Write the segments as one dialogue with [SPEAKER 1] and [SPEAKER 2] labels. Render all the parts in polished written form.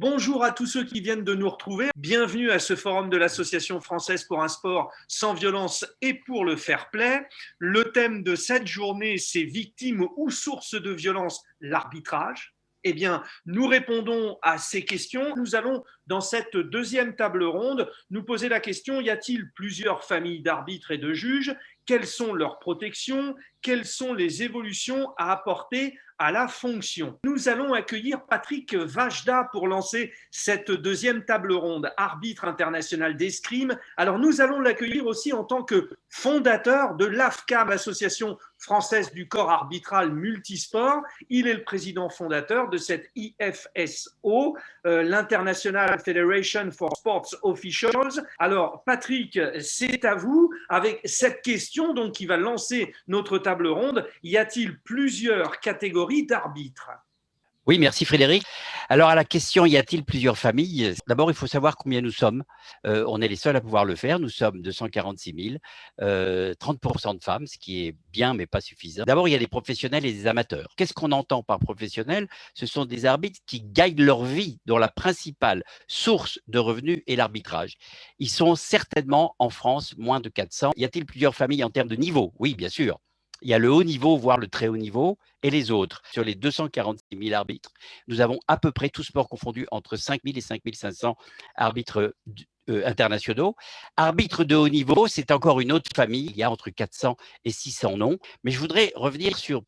[SPEAKER 1] Bonjour à tous ceux qui viennent de nous retrouver. Bienvenue à ce forum de l'Association française pour un sport sans violence et pour le fair play. Le thème de cette journée, c'est victime ou source de violence, l'arbitrage. Eh bien, nous répondons à ces questions. Nous allons, dans cette deuxième table ronde, nous poser la question, y a-t-il plusieurs familles d'arbitres et de juges? Quelles sont leurs protections? Quelles sont les évolutions à apporter à la fonction? Nous allons accueillir Patrick Vajda pour lancer cette deuxième table ronde, arbitre international d'escrime. Alors nous allons l'accueillir aussi en tant que fondateur de l'AFCAM, Association française du corps arbitral multisport. Il est le président fondateur de cette IFSO, l'International Federation for Sports Officials. Alors Patrick, c'est à vous avec cette question donc qui va lancer notre table ronde. Y a-t-il plusieurs catégories d'arbitres?
[SPEAKER 2] Oui, merci Frédéric. Alors à la question, y a-t-il plusieurs familles? D'abord, il faut savoir combien nous sommes. On est les seuls à pouvoir le faire. Nous sommes 246 000, 30% de femmes, ce qui est bien mais pas suffisant. D'abord, il y a des professionnels et des amateurs. Qu'est-ce qu'on entend par professionnels? Ce sont des arbitres qui gagnent leur vie, dont la principale source de revenus est l'arbitrage. Ils sont certainement en France moins de 400. Y a-t-il plusieurs familles en termes de niveau? Oui, bien sûr. Il y a le haut niveau, voire le très haut niveau, et les autres. Sur les 246 000 arbitres, nous avons à peu près, tous sports confondus, entre 5 000 et 5 500 arbitres internationaux. Arbitres de haut niveau, c'est encore une autre famille. Il y a entre 400 et 600 noms. Mais je voudrais revenir sur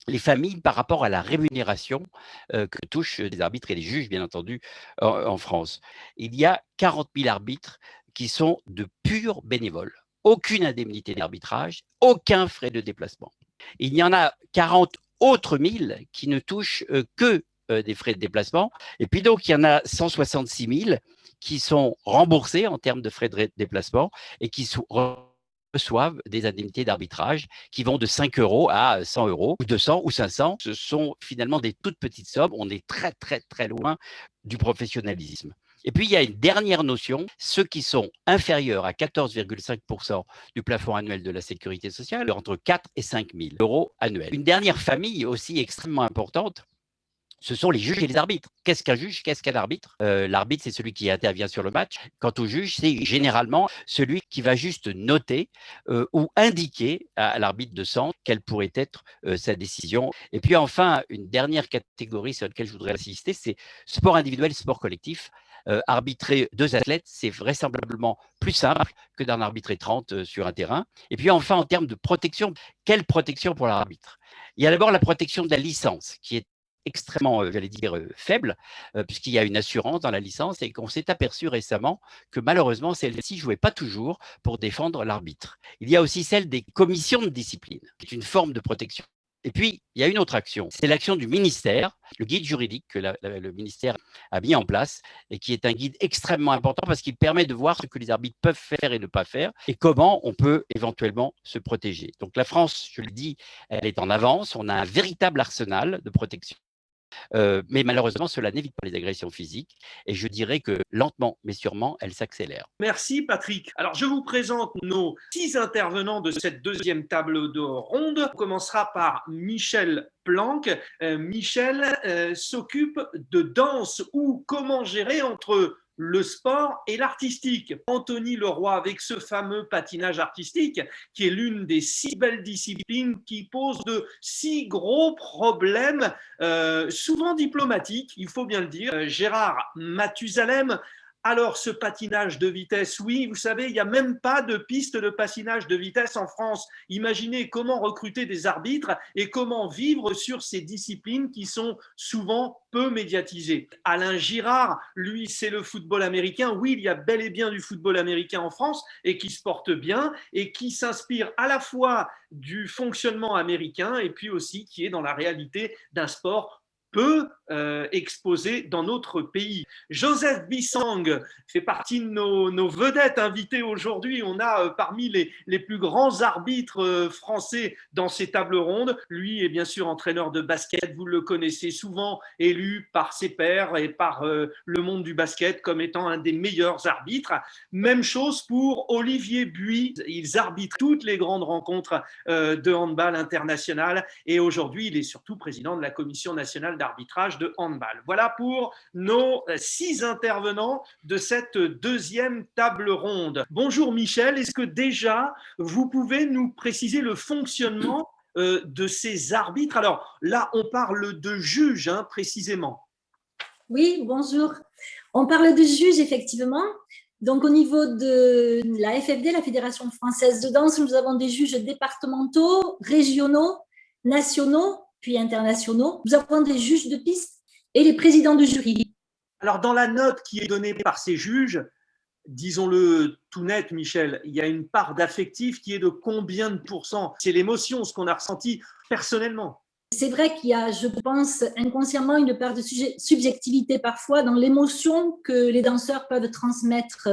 [SPEAKER 2] les familles par rapport à la rémunération que touchent les arbitres et les juges, bien entendu, en France. Il y a 40 000 arbitres qui sont de purs bénévoles. Aucune indemnité d'arbitrage, aucun frais de déplacement. Il y en a 40 autres 1000 qui ne touchent que des frais de déplacement. Et puis donc, il y en a 166 000 qui sont remboursés en termes de frais de déplacement et qui reçoivent des indemnités d'arbitrage qui vont de 5 € à 100 € ou 200 ou 500. Ce sont finalement des toutes petites sommes. On est très, très, très loin du professionnalisme. Et puis, il y a une dernière notion, ceux qui sont inférieurs à 14,5% du plafond annuel de la sécurité sociale, entre 4 et 5 000 € annuels. Une dernière famille aussi extrêmement importante, ce sont les juges et les arbitres. Qu'est-ce qu'un juge? Qu'est-ce qu'un arbitre? L'arbitre, c'est celui qui intervient sur le match. Quant au juge, c'est généralement celui qui va juste noter ou indiquer à l'arbitre de centre quelle pourrait être sa décision. Et puis enfin, une dernière catégorie sur laquelle je voudrais insister, c'est sport individuel, sport collectif. Arbitrer 2 athlètes, c'est vraisemblablement plus simple que d'en arbitrer 30 sur un terrain. Et puis enfin, en termes de protection, quelle protection pour l'arbitre? Il y a d'abord la protection de la licence, qui est extrêmement, j'allais dire, faible, puisqu'il y a une assurance dans la licence et qu'on s'est aperçu récemment que malheureusement, celle-ci ne jouait pas toujours pour défendre l'arbitre. Il y a aussi celle des commissions de discipline, qui est une forme de protection. Et puis, il y a une autre action, c'est l'action du ministère, le guide juridique que le ministère a mis en place et qui est un guide extrêmement important parce qu'il permet de voir ce que les arbitres peuvent faire et ne pas faire et comment on peut éventuellement se protéger. Donc la France, je le dis, elle est en avance, on a un véritable arsenal de protection. Mais malheureusement, cela n'évite pas les agressions physiques et je dirais que lentement mais sûrement, elles s'accélèrent.
[SPEAKER 1] Merci Patrick. Alors je vous présente nos 6 intervenants de cette deuxième table de ronde. On commencera par Michel Planck. Michel s'occupe de danse ou comment gérer entre le sport et l'artistique. Anthony Leroy avec ce fameux patinage artistique qui est l'une des 6 belles disciplines qui pose de 6 gros problèmes, souvent diplomatiques, il faut bien le dire. Gérard Mathusalem. Alors, ce patinage de vitesse, oui, vous savez, il n'y a même pas de piste de patinage de vitesse en France. Imaginez comment recruter des arbitres et comment vivre sur ces disciplines qui sont souvent peu médiatisées. Alain Girard, lui, c'est le football américain. Oui, il y a bel et bien du football américain en France et qui se porte bien et qui s'inspire à la fois du fonctionnement américain et puis aussi qui est dans la réalité d'un sport peu exposé dans notre pays. Joseph Bissang fait partie de nos vedettes invitées aujourd'hui. On a parmi les plus grands arbitres français dans ces tables rondes. Lui est bien sûr entraîneur de basket, vous le connaissez souvent, élu par ses pairs et par le monde du basket comme étant un des meilleurs arbitres. Même chose pour Olivier Buis, ils arbitrent toutes les grandes rencontres de handball international et aujourd'hui il est surtout président de la Commission nationale d'arbitrage d'arbitrage de handball. Voilà pour nos 6 intervenants de cette deuxième table ronde. Bonjour Michel, est-ce que déjà vous pouvez nous préciser le fonctionnement de ces arbitres? Alors là, on parle de juges précisément.
[SPEAKER 3] Oui, bonjour. On parle de juges, effectivement. Donc, au niveau de la FFD, la Fédération française de danse, nous avons des juges départementaux, régionaux, nationaux, puis internationaux. Nous avons des juges de piste et les présidents de jury.
[SPEAKER 1] Alors, dans la note qui est donnée par ces juges, disons-le tout net, Michel, il y a une part d'affectif qui est de combien de pourcents? C'est l'émotion, ce qu'on a ressenti personnellement.
[SPEAKER 3] C'est vrai qu'il y a, je pense, inconsciemment une part de subjectivité parfois dans l'émotion que les danseurs peuvent transmettre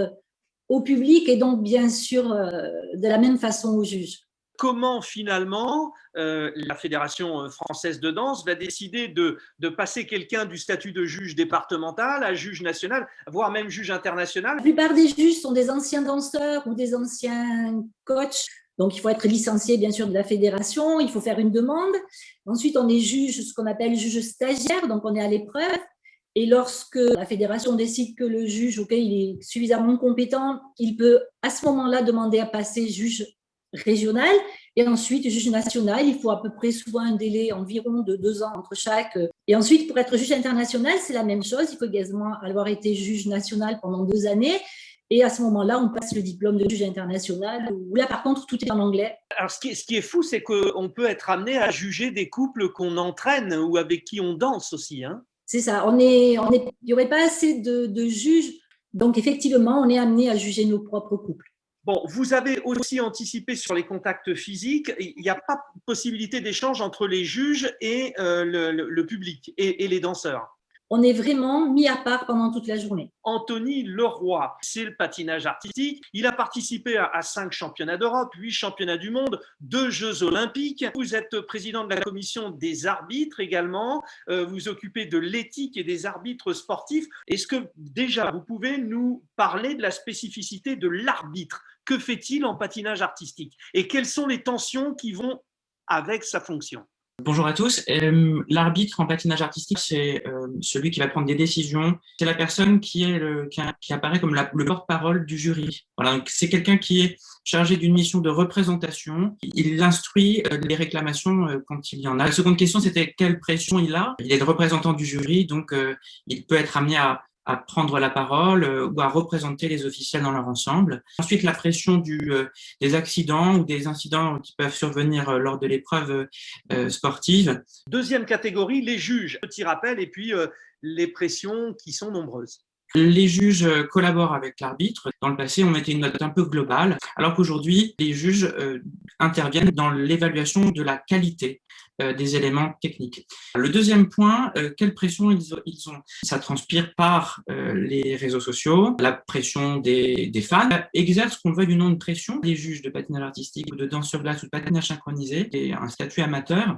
[SPEAKER 3] au public et donc bien sûr de la même façon aux juges.
[SPEAKER 1] Comment finalement la Fédération française de danse va décider de passer quelqu'un du statut de juge départemental à juge national, voire même juge international?
[SPEAKER 3] La plupart des juges sont des anciens danseurs ou des anciens coachs. Donc, il faut être licencié, bien sûr, de la fédération. Il faut faire une demande. Ensuite, on est juge, ce qu'on appelle juge stagiaire. Donc, on est à l'épreuve. Et lorsque la fédération décide que le juge, auquel il est suffisamment compétent, il peut à ce moment-là demander à passer juge régional et ensuite juge national. Il faut à peu près souvent un délai environ de 2 ans entre chaque. Et ensuite, pour être juge international, c'est la même chose. Il faut également avoir été juge national pendant 2 années. Et à ce moment-là, on passe le diplôme de juge international, où là, par contre, tout est en anglais.
[SPEAKER 1] Alors, ce qui est fou, c'est qu'on peut être amené à juger des couples qu'on entraîne ou avec qui on danse aussi.
[SPEAKER 3] C'est ça. Il n'y aurait pas assez de juges. Donc, effectivement, on est amené à juger nos propres couples.
[SPEAKER 1] Bon, vous avez aussi anticipé sur les contacts physiques. Il n'y a pas de possibilité d'échange entre les juges et le public et les danseurs.
[SPEAKER 3] On est vraiment mis à part pendant toute la journée.
[SPEAKER 1] Anthony Leroy, c'est le patinage artistique. Il a participé à 5 championnats d'Europe, 8 championnats du monde, 2 Jeux olympiques. Vous êtes président de la commission des arbitres également. Vous occupez de l'éthique et des arbitres sportifs. Est-ce que déjà vous pouvez nous parler de la spécificité de l'arbitre? Que fait-il en patinage artistique? Et quelles sont les tensions qui vont avec sa fonction?
[SPEAKER 4] Bonjour à tous. L'arbitre en patinage artistique, c'est celui qui va prendre des décisions. C'est la personne qui apparaît comme le porte-parole du jury. Voilà, donc c'est quelqu'un qui est chargé d'une mission de représentation. Il instruit les réclamations quand il y en a. La seconde question, c'était quelle pression il a. Il est le représentant du jury, donc il peut être amené à prendre la parole ou à représenter les officiels dans leur ensemble. Ensuite, la pression des accidents ou des incidents qui peuvent survenir lors de l'épreuve sportive.
[SPEAKER 1] Deuxième catégorie, les juges. Petit rappel, et puis les pressions qui sont nombreuses.
[SPEAKER 4] Les juges collaborent avec l'arbitre. Dans le passé, on mettait une note un peu globale, alors qu'aujourd'hui, les juges interviennent dans l'évaluation de la qualité des éléments techniques. Le deuxième point, quelle pression ils ont? Ça transpire par les réseaux sociaux, la pression des fans, exercent, qu'on le veuille ou non, une pression. Les juges de patinage artistique ou de danse sur glace ou de patinage synchronisé, et un statut amateur.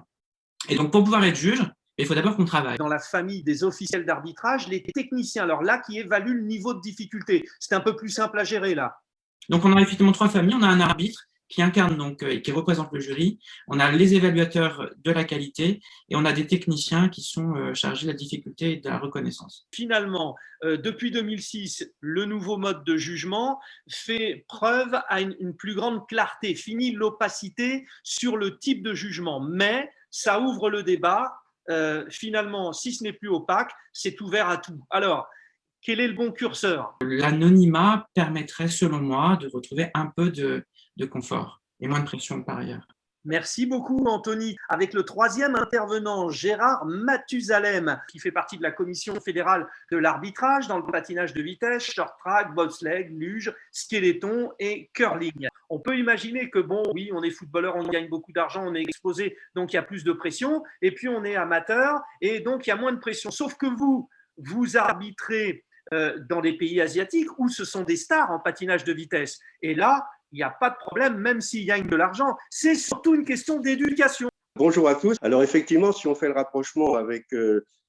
[SPEAKER 4] Et donc, pour pouvoir être juge, il faut d'abord qu'on travaille.
[SPEAKER 1] Dans la famille des officiels d'arbitrage, les techniciens, alors là, qui évaluent le niveau de difficulté. C'est un peu plus simple à gérer, là.
[SPEAKER 4] Donc, on a effectivement 3 familles. On a un arbitre qui incarne donc et qui représente le jury. On a les évaluateurs de la qualité et on a des techniciens qui sont chargés de la difficulté et de la reconnaissance.
[SPEAKER 1] Finalement, depuis 2006, le nouveau mode de jugement fait preuve à une plus grande clarté, finit l'opacité sur le type de jugement, mais ça ouvre le débat. Finalement, si ce n'est plus opaque, c'est ouvert à tout. Alors, quel est le bon curseur?
[SPEAKER 4] L'anonymat permettrait, selon moi, de retrouver un peu de confort et moins de pression par ailleurs.
[SPEAKER 1] Merci beaucoup, Anthony. Avec le troisième intervenant, Gérard Mathusalem, qui fait partie de la Commission fédérale de l'arbitrage dans le patinage de vitesse, short track, bobsleigh, luge, skeleton et curling. On peut imaginer que, bon, oui, on est footballeur, on gagne beaucoup d'argent, on est exposé, donc il y a plus de pression. Et puis, on est amateur, et donc il y a moins de pression. Sauf que vous arbitrez dans des pays asiatiques où ce sont des stars en patinage de vitesse. Et là, il n'y a pas de problème, même s'ils gagnent de l'argent. C'est surtout une question d'éducation.
[SPEAKER 5] Bonjour à tous. Alors effectivement, si on fait le rapprochement avec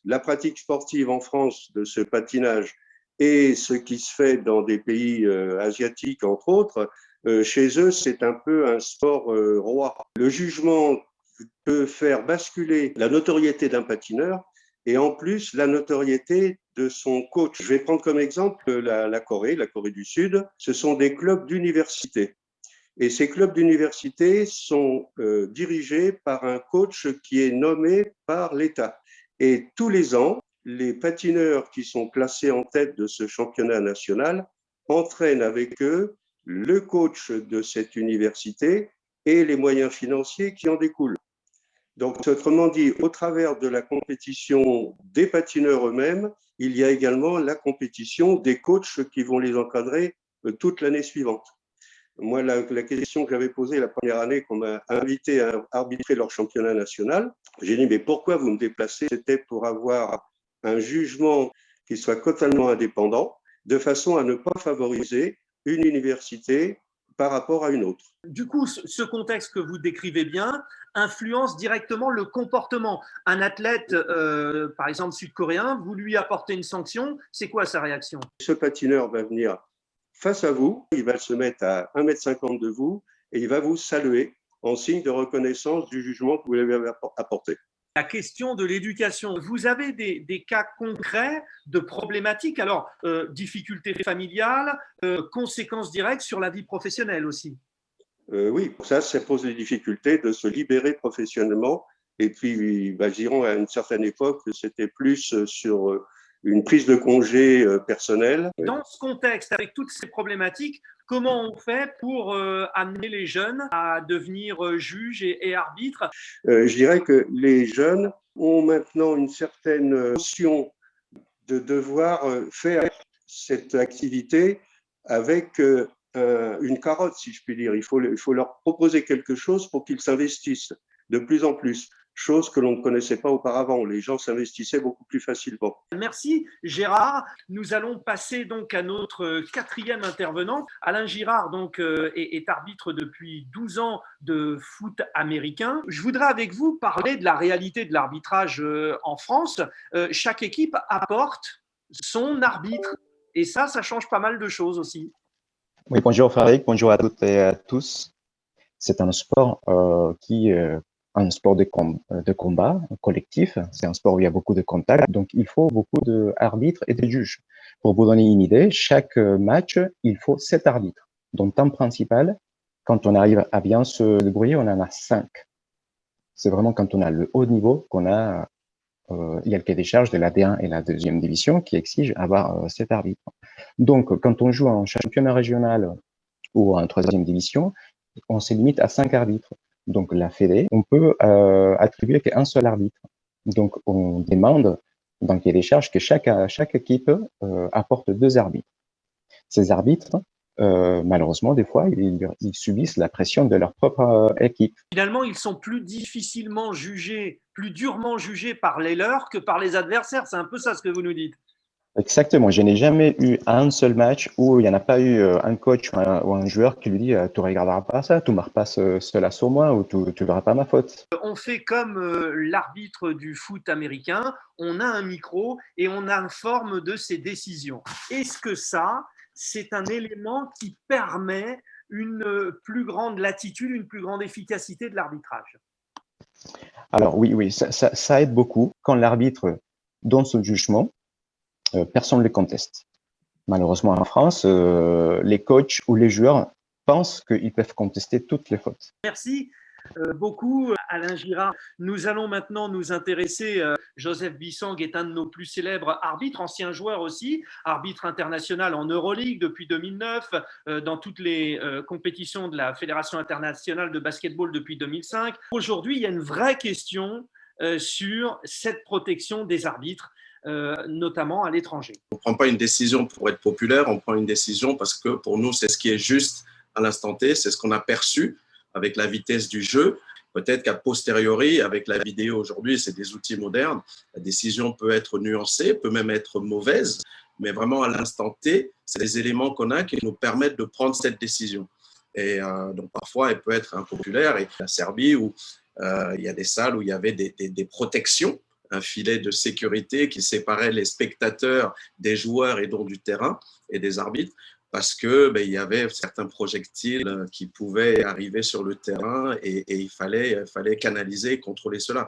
[SPEAKER 5] la pratique sportive en France de ce patinage et ce qui se fait dans des pays asiatiques, entre autres, chez eux, c'est un peu un sport roi. Le jugement peut faire basculer la notoriété d'un patineur et en plus la notoriété de son coach. Je vais prendre comme exemple la Corée du Sud. Ce sont des clubs d'université. Et ces clubs d'université sont dirigés par un coach qui est nommé par l'État. Et tous les ans, les patineurs qui sont classés en tête de ce championnat national entraînent avec eux le coach de cette université et les moyens financiers qui en découlent. Donc, autrement dit, au travers de la compétition des patineurs eux-mêmes, il y a également la compétition des coachs qui vont les encadrer toute l'année suivante. Moi, la question que j'avais posée la première année qu'on m'a invité à arbitrer leur championnat national, j'ai dit, mais pourquoi vous me déplacez? C'était pour avoir un jugement qui soit totalement indépendant, de façon à ne pas favoriser une université par rapport à une autre.
[SPEAKER 1] Du coup, ce contexte que vous décrivez bien influence directement le comportement. Un athlète, par exemple sud-coréen, vous lui apportez une sanction, c'est quoi sa réaction?
[SPEAKER 5] Ce patineur va venir face à vous, il va se mettre à 1,50 m de vous et il va vous saluer en signe de reconnaissance du jugement que vous lui avez apporté.
[SPEAKER 1] La question de l'éducation, vous avez des cas concrets de problématiques, alors difficultés familiales, conséquences directes sur la vie professionnelle aussi.
[SPEAKER 5] Oui, ça pose des difficultés de se libérer professionnellement. Et puis, je dirais, à une certaine époque, c'était plus sur une prise de congé personnelle.
[SPEAKER 1] Dans ce contexte, avec toutes ces problématiques, comment on fait pour amener les jeunes à devenir juges et arbitres?
[SPEAKER 5] Je dirais que les jeunes ont maintenant une certaine notion de devoir faire cette activité avec une carotte, si je puis dire. Il faut leur proposer quelque chose pour qu'ils s'investissent de plus en plus, chose que l'on ne connaissait pas auparavant. Les gens s'investissaient beaucoup plus facilement.
[SPEAKER 1] Merci Gérard. Nous allons passer donc à notre quatrième intervenant. Alain Girard donc, est arbitre depuis 12 ans de foot américain. Je voudrais avec vous parler de la réalité de l'arbitrage en France. Chaque équipe apporte son arbitre et ça change pas mal de choses aussi.
[SPEAKER 6] Oui, bonjour Frédéric, bonjour à toutes et à tous. C'est un sport un sport de combat collectif. C'est un sport où il y a beaucoup de contacts, donc il faut beaucoup d'arbitres et de juges. Pour vous donner une idée, chaque match, il faut 7 arbitres. Donc, temps principal, quand on arrive à bien se débrouiller, on en a 5. C'est vraiment quand on a le haut niveau qu'on a, il y a le cahier des charges de la D1 et la 2e division qui exige avoir 7 arbitres. Donc, quand on joue en championnat régional ou en 3e division, on se limite à 5 arbitres. Donc, la Fédé, on peut attribuer qu'un seul arbitre. Donc, on demande dans le cahier des charges que chaque équipe apporte 2 arbitres. Ces arbitres, malheureusement, des fois, ils subissent la pression de leur propre équipe.
[SPEAKER 1] Finalement, ils sont plus difficilement jugés, plus durement jugés par les leurs que par les adversaires. C'est un peu ça ce que vous nous dites.
[SPEAKER 6] Exactement. Je n'ai jamais eu un seul match où il n'y en a pas eu un coach ou un joueur qui lui dit tu ne regarderas pas ça, tu ne marques pas cela sur moi ou tu ne verras pas ma faute.
[SPEAKER 1] On fait comme l'arbitre du foot américain, on a un micro et on informe de ses décisions. Est-ce que ça, c'est un élément qui permet une plus grande latitude, une plus grande efficacité de l'arbitrage?
[SPEAKER 6] Alors oui, ça aide beaucoup quand l'arbitre donne son jugement. Personne ne le conteste. Malheureusement, en France, les coachs ou les joueurs pensent qu'ils peuvent contester toutes les fautes.
[SPEAKER 1] Merci beaucoup, Alain Girard. Nous allons maintenant nous intéresser. Joseph Bissang est un de nos plus célèbres arbitres, ancien joueur aussi, arbitre international en Euroleague depuis 2009, dans toutes les compétitions de la Fédération internationale de basketball depuis 2005. Aujourd'hui, il y a une vraie question sur cette protection des arbitres. Notamment à l'étranger.
[SPEAKER 7] On ne prend pas une décision pour être populaire, on prend une décision parce que pour nous, c'est ce qui est juste à l'instant T, c'est ce qu'on a perçu avec la vitesse du jeu. Peut-être qu'à posteriori, avec la vidéo aujourd'hui, c'est des outils modernes, la décision peut être nuancée, peut même être mauvaise, mais vraiment à l'instant T, c'est les éléments qu'on a qui nous permettent de prendre cette décision. Et donc parfois, elle peut être impopulaire. Et la Serbie, où il y a des salles où il y avait des protections, un filet de sécurité qui séparait les spectateurs des joueurs et donc du terrain et des arbitres. parce que il y avait certains projectiles qui pouvaient arriver sur le terrain et il fallait canaliser et contrôler cela.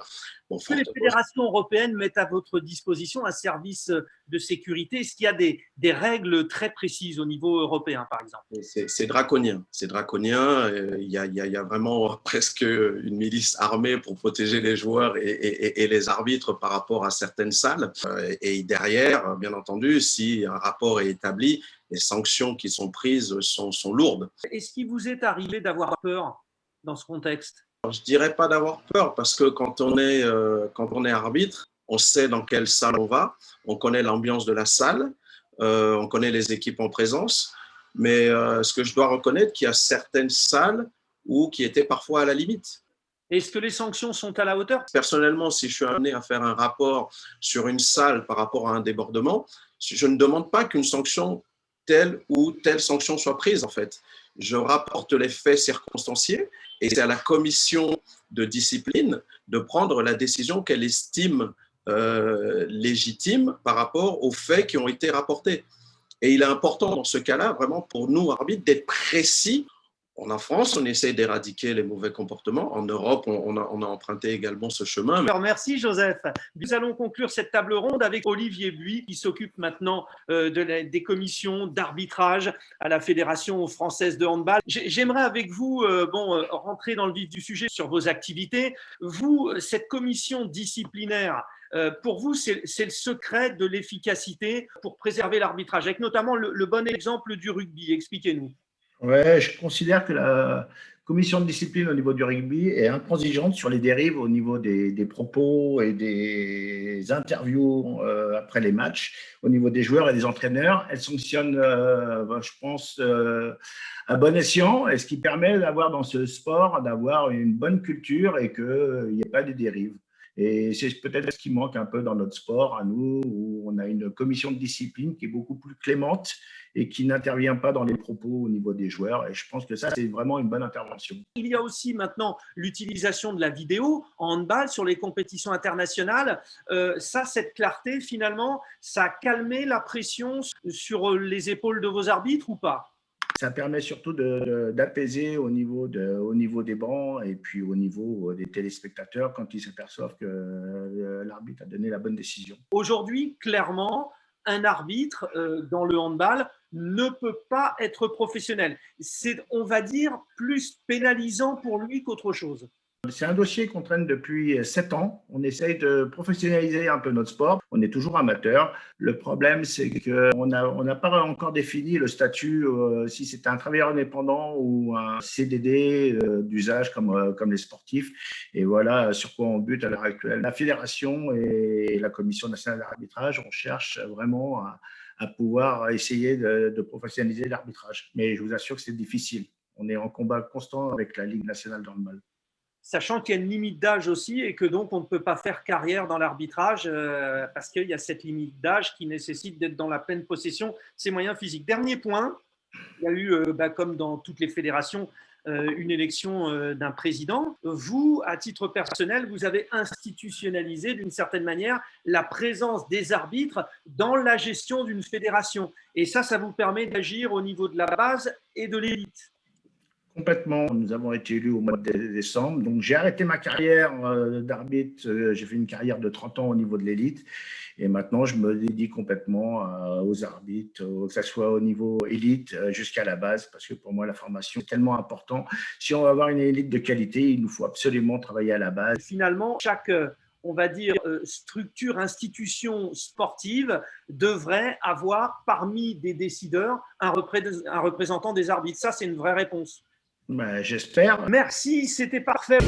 [SPEAKER 7] Bon,
[SPEAKER 1] que les fédérations européennes mettent à votre disposition un service de sécurité? Est-ce qu'il y a des règles très précises au niveau européen, par exemple?
[SPEAKER 7] C'est draconien. C'est draconien. Il y a vraiment presque une milice armée pour protéger les joueurs et les arbitres par rapport à certaines salles. Et derrière, bien entendu, si un rapport est établi, les sanctions qui sont prises sont lourdes.
[SPEAKER 1] Est-ce qu'il vous est arrivé d'avoir peur dans ce contexte?
[SPEAKER 7] Alors, je ne dirais pas d'avoir peur, parce que quand on est arbitre, on sait dans quelle salle on va, on connaît l'ambiance de la salle, on connaît les équipes en présence, mais ce que je dois reconnaître, qu'il y a certaines salles qui étaient parfois à la limite.
[SPEAKER 1] Est-ce que les sanctions sont à la hauteur?
[SPEAKER 7] Personnellement, si je suis amené à faire un rapport sur une salle par rapport à un débordement, je ne demande pas qu'une sanction telle ou telle sanction soit prise, en fait. Je rapporte les faits circonstanciés et c'est à la commission de discipline de prendre la décision qu'elle estime légitime par rapport aux faits qui ont été rapportés. Et il est important dans ce cas-là, vraiment pour nous, arbitres, d'être précis. En France, on essaie d'éradiquer les mauvais comportements. En Europe, on a emprunté également ce chemin.
[SPEAKER 1] Alors, merci Joseph. Nous allons conclure cette table ronde avec Olivier Buis, qui s'occupe maintenant des commissions d'arbitrage à la Fédération française de handball. J'aimerais avec vous rentrer dans le vif du sujet sur vos activités. Vous, cette commission disciplinaire, pour vous, c'est le secret de l'efficacité pour préserver l'arbitrage, avec notamment le bon exemple du rugby. Expliquez-nous.
[SPEAKER 8] Ouais, je considère que la commission de discipline au niveau du rugby est intransigeante sur les dérives au niveau des propos et des interviews après les matchs, au niveau des joueurs et des entraîneurs. Elle sanctionne, je pense, à bon escient, et ce qui permet d'avoir dans ce sport d'avoir une bonne culture et qu'il n'y ait pas de dérives. Et c'est peut-être ce qui manque un peu dans notre sport, à nous, où on a une commission de discipline qui est beaucoup plus clémente et qui n'intervient pas dans les propos au niveau des joueurs. Et je pense que ça, c'est vraiment une bonne intervention.
[SPEAKER 1] Il y a aussi maintenant l'utilisation de la vidéo en handball sur les compétitions internationales. Cette clarté, finalement, ça a calmé la pression sur les épaules de vos arbitres ou pas?
[SPEAKER 8] Ça permet surtout d'apaiser au niveau des bancs et puis au niveau des téléspectateurs quand ils s'aperçoivent que l'arbitre a donné la bonne décision.
[SPEAKER 1] Aujourd'hui, clairement, un arbitre dans le handball ne peut pas être professionnel. C'est, on va dire, plus pénalisant pour lui qu'autre chose.
[SPEAKER 8] C'est un dossier qu'on traîne depuis 7 ans. On essaye de professionnaliser un peu notre sport. On est toujours amateur. Le problème, c'est qu'on n'a pas encore défini le statut, si c'est un travailleur indépendant ou un CDD d'usage comme les sportifs. Et voilà sur quoi on bute à l'heure actuelle. La fédération et la Commission nationale d'arbitrage, on cherche vraiment à pouvoir essayer de professionnaliser l'arbitrage. Mais je vous assure que c'est difficile. On est en combat constant avec la Ligue nationale de handball.
[SPEAKER 1] Sachant qu'il y a une limite d'âge aussi et que donc on ne peut pas faire carrière dans l'arbitrage parce qu'il y a cette limite d'âge qui nécessite d'être dans la pleine possession de ses moyens physiques. Dernier point, il y a eu, comme dans toutes les fédérations, une élection d'un président. Vous, à titre personnel, vous avez institutionnalisé d'une certaine manière la présence des arbitres dans la gestion d'une fédération. Et ça vous permet d'agir au niveau de la base et de l'élite.
[SPEAKER 8] Complètement. Nous avons été élus au mois de décembre. Donc, j'ai arrêté ma carrière d'arbitre. J'ai fait une carrière de 30 ans au niveau de l'élite. Et maintenant, je me dédie complètement aux arbitres, que ce soit au niveau élite jusqu'à la base, parce que pour moi, la formation est tellement important. Si on veut avoir une élite de qualité, il nous faut absolument travailler à la base.
[SPEAKER 1] Finalement, chaque on va dire, structure, institution sportive devrait avoir parmi des décideurs un représentant des arbitres. Ça, c'est une vraie réponse.
[SPEAKER 8] J'espère.
[SPEAKER 1] Merci, c'était parfait.